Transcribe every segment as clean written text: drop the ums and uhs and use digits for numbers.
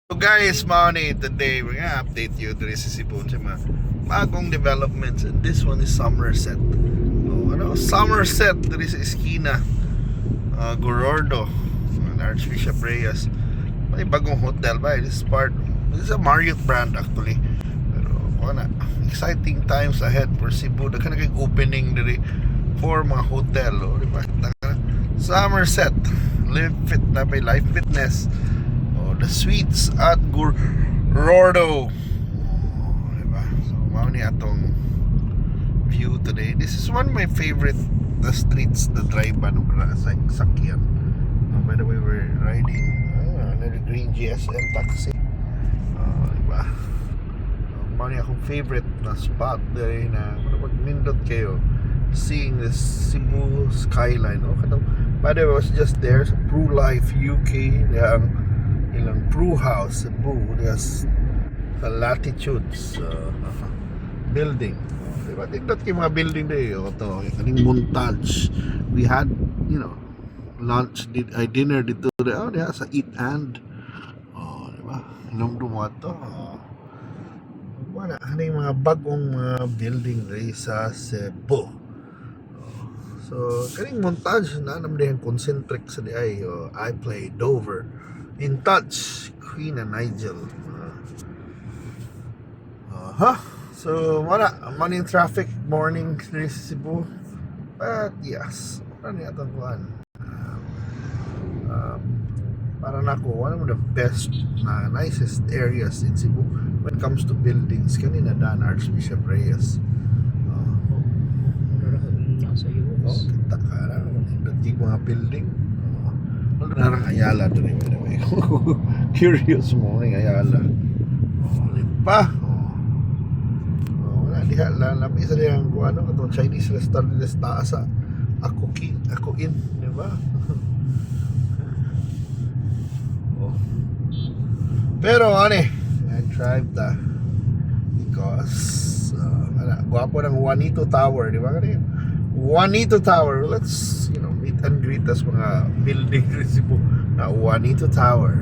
So guys, morning today we're gonna update you to sa Cebu sa mga bagong developments, and this one is Somerset. Somerset there is Esquina, Gorordo, Archbishop Reyes. May bagong hotel ba? This is a Marriott brand actually. Pero wala, exciting times ahead for Cebu. Nagka opening diri for mga hotel, diba? Somerset, live fit na by Life Fitness. The suites at Gorordo. Diba? So, mauni atong view today. This is one of my favorite streets, the drive ba nung sa sakyan. By the way, we're riding another green GSM taxi. Diba? Mauni akong favorite na spot there na pag nindot kayo seeing the Cebu skyline. By the way, I was just there sa Pro Life UK. Ilang brew house Cebu, there's the latitudes building, diba? Tingnan kayo mga building dito. Ito kaning montage. We had lunch, dinner dito diya sa Eat And, diba? Ilang dumat to, wala kaning mga bagong building dito sa Cebu. So kaning montage na naman din concentric sa di ay I Play Dover, In Touch, Queen and Nigel. So wala morning traffic, morning sa Cebu. But yes, ano yatang kuhan, para na ako one of the best nicest areas in Cebu when it comes to buildings. Kanina Dan Archbishop Reyes. Kita ka na hindi mga building. Narang Ayala to rin, by the way. Curious mo ng Ayala. Lipa. Wala, diha lang. Isa rin kung ano, itong Chinese restaurant nila sa taas. Ako in, di ba? Pero I drive because guwapo ng Juanito Tower, di ba? Juanito Tower, let's meet and greet us mga building Cebu na Juanito Tower.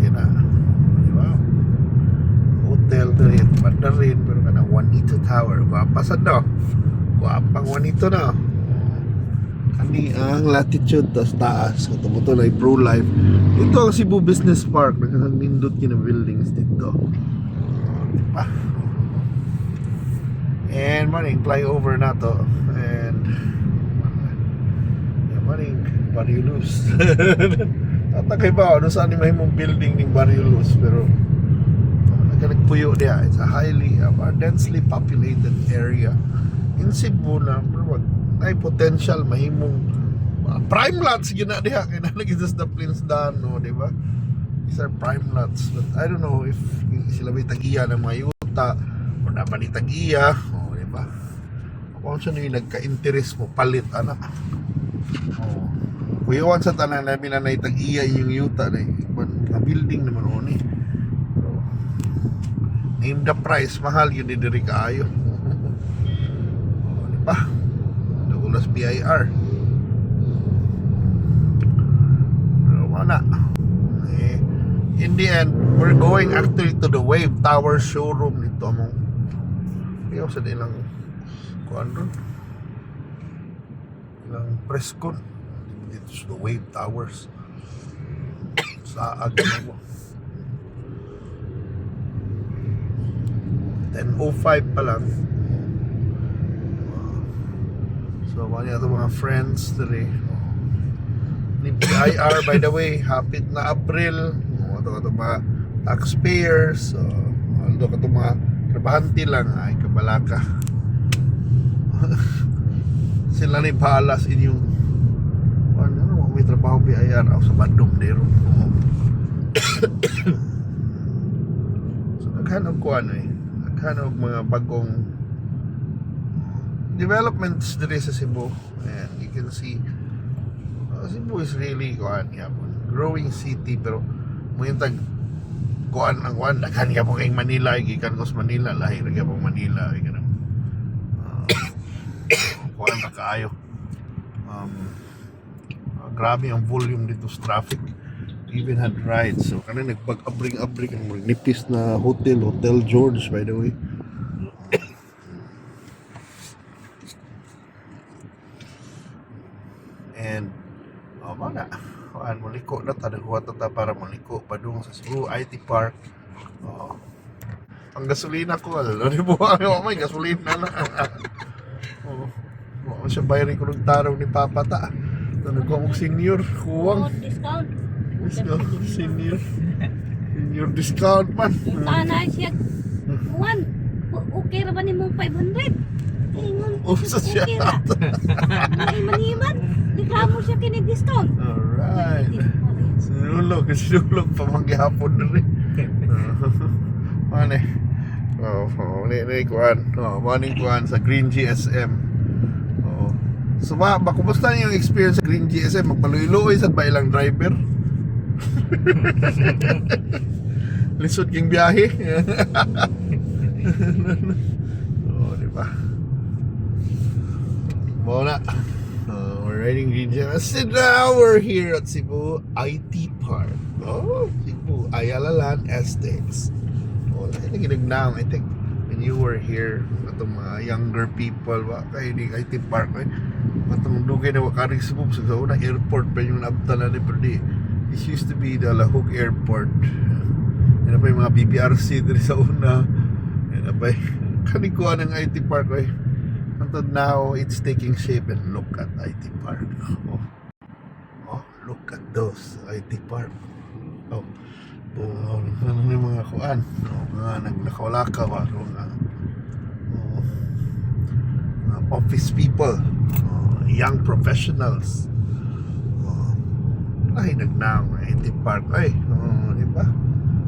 Diba? Hotel rin, banda rin, pero kana Juanito Tower. Guwapasad no? Guwapang Juanito no? Kani ang latitude tas taas. Katumoto na Pro Life. Ito ang Cebu Business Park. Nagkakandindot yun ang buildings dito. Diba? And morning flyover na to, and morning Barrios. Tatakay ba ano saan ni mahimong building ning Barrios, pero nagpuyo dia. It's a highly densely populated area in Cebu na may potential mahimong prime lots yun na diha kay nalagi just the plains daan, no, di ba? These are prime lots, but I don't know if sila may tagiya ng mga yuta o naman tagiya. Kung saan yung nagka-interest mo, palit, anak. Kuyawan sa tanan namin na naitag-iya yung yuta na mga building naman o ni. Name the price, mahal yun din diri kaayo. Diba? Nagulas BIR. Pero wala. In the end, we're going actually to the Wave Tower showroom nito among kuyaw sa nilang kuandron ilang preskon dito sa the Wave Towers sa Agno. 10:05 pa lang. So mga ito mga friends dali ni BIR, by the way, hapit na April. Ito mga taxpayers, although ito mga trabahante lang ay kabalaka. Sila ni palas inyong may trabaho BIR sa Bandung dero. So naghanap ko naghanap mga bagong developments dito sa Cebu, and you can see Cebu is really growing city, pero yung naghan ka po kay Manila, gikan ko sa Manila, lahir ka po Manila, kuan na kaayo. grabe ang volume dito sa traffic. Even had rides. So kanina nagbag-abring-abring ang magnipis na Hotel George, by the way. And mana maliko na tadagwa ta para maliko padung sa Cebu IT Park. Ang gasolina ko di buwan may gasolina na. Mo siya bayarin ko ng taraw ni Papa ta. Nagkuha ko senior kuwang Discount. senior discount man. Tanay siya. Juan, okay ra ba ni mong 500? Ingon. Usa siya. Okay ra. May maniman. Di ka mo siya kini-discount. Alright. Sinulog pa maghapon na rin. Mane. Morning kuan sa Green GSM. So kumusta yung experience sa Green GSM? Magpaluy-luoy sa ba ilang driver? Lisod king biyahe. Di ba? Muna. We're riding Green GSM. Now we're here at Cebu IT Park. Cebu Ayala Land Estates. Naginagnaw, I think when you were here, itong mga younger people, kayo ni IT Park, itong dugay na wakaring Cebu, sa una airport pa yung naabtalan ni Perdi. This used to be the Lahug Airport. Yan pa yung mga BPRC dito sa una. Yan pa yung kanikuan ng IT Park. Until now, it's taking shape, and look at IT Park. Look at those IT Park. Ano yung mga kuan, mga naglakaw-lakaw, mga office people, young professionals. Ay, nagnaong IT Park, di ba?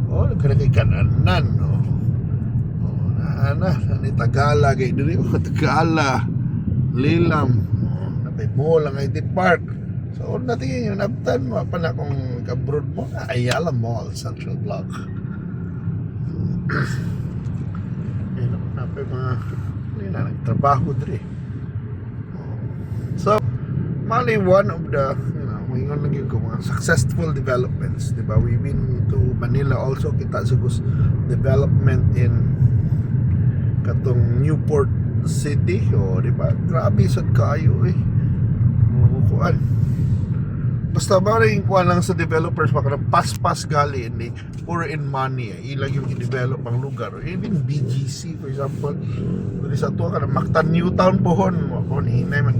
Nagkanagay kananan, ni Tagala, gay diri, Tagala, Lilam, napay mo lang IT Park. So, natin yung nabtan mo pa na kung abroad mo, Ayala Mall, Central Block. Yan, napay mga nagtrabaho diri. So, mali one of the, mayroon lang yung mga successful developments, di ba? We've been to Manila also, kita sa development in katong Newport City, di ba? Grabe sad kayo kuan. Basta ba rin kuha lang sa developers baka ng pas-pas gali hindi puro in money ilang yung i-develop ang lugar. Even BGC for example, dito sa tuwa ka na Mactan Newtown pohon mo hinay man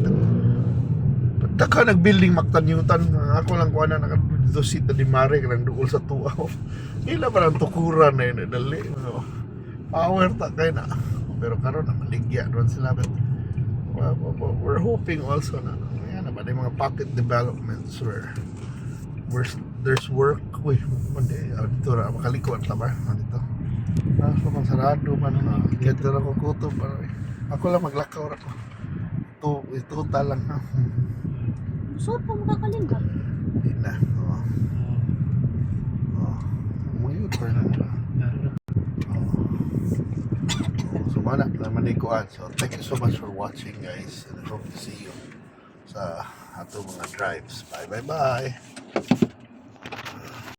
pagka nag-building Mactan Newtown ako lang kuha na dito sita di Mare ka lang duol sa tuwa ila pa lang tukuran na yun dali power ta kay na pero karon na maligya doon sila but we're hoping also na ba yung mga pocket developments where there's work dito na makalikuan ta ba dito so pang sarado man na dito na ko kutob ako lang maglakaw ra ko ito lang So, pa makakalingkap? Hindi na muyot pa na so mana naman ikuan. So thank you so much for watching guys, and I hope to see you sa ato mga drives. Bye.